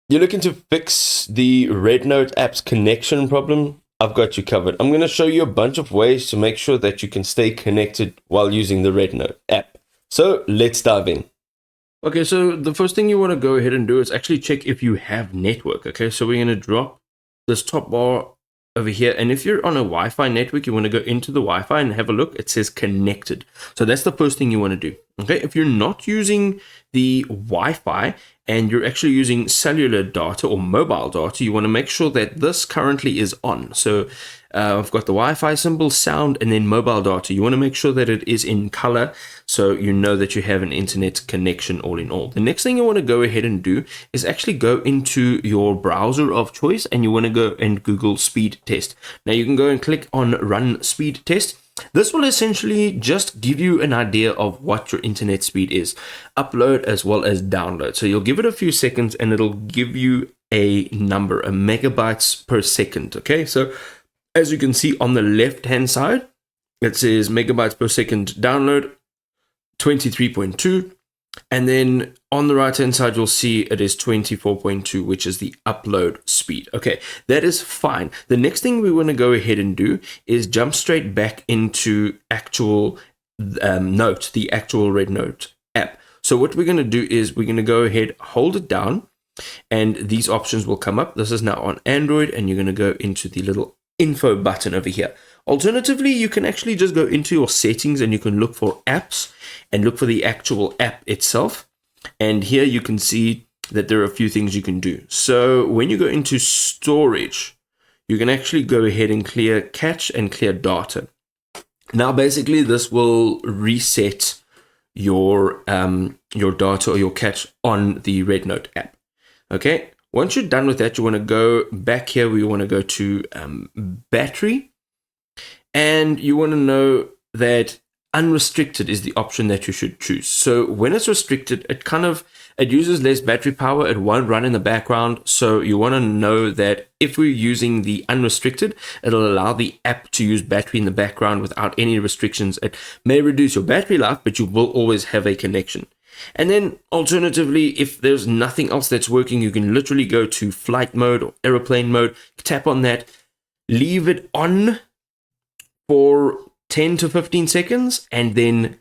You're looking to fix the Rednote app's connection problem? I've got you covered. I'm going to show you a bunch of ways to make sure that you can stay connected while using the Rednote app. So let's dive in. Okay, so the first thing you want to go ahead and do is actually check if you have network. Okay, so we're going to drop this top bar over here. And if you're on a Wi-Fi network, you want to go into the Wi-Fi and have a look. It says connected. So that's the first thing you want to do. Okay, if you're not using the Wi-Fi and you're actually using cellular data or mobile data, you want to make sure that this currently is on. So I've got the Wi-Fi symbol, sound, and then mobile data. You want to make sure that it is in color so you know that you have an internet connection all in all. The next thing you want to go ahead and do is actually go into your browser of choice and you want to go and Google speed test. Now you can go and click on run speed test. This will essentially just give you an idea of what your internet speed is, upload as well as download. So you'll give it a few seconds and it'll give you a number, a megabytes per second. Okay, so as you can see on the left hand side, it says megabytes per second download 23.2, and then on the right hand side you'll see it is 24.2, which is the upload speed. Okay, that is fine. The next thing we want to go ahead and do is jump straight back into actual Note, the actual Rednote app. So what we're going to do is we're going to go ahead, hold it down, and these options will come up. This is now on Android, and you're going to go into the little info button over here. Alternatively, you can actually just go into your settings and you can look for apps and look for the actual app itself. And here you can see that there are a few things you can do. So when you go into storage, you can actually go ahead and clear cache and clear data. Now, basically, this will reset your data or your cache on the Rednote app. Okay. Once you're done with that, you want to go back here. We want to go to battery, and you want to know that unrestricted is the option that you should choose. So when it's restricted, it uses less battery power. It won't run in the background. So you want to know that if we're using the unrestricted, it'll allow the app to use battery in the background without any restrictions. It may reduce your battery life, but you will always have a connection. And then alternatively, if there's nothing else that's working, you can literally go to flight mode or airplane mode, tap on that, leave it on for 10 to 15 seconds, and then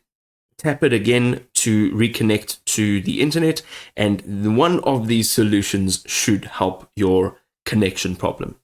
tap it again to reconnect to the internet. And one of these solutions should help your connection problem.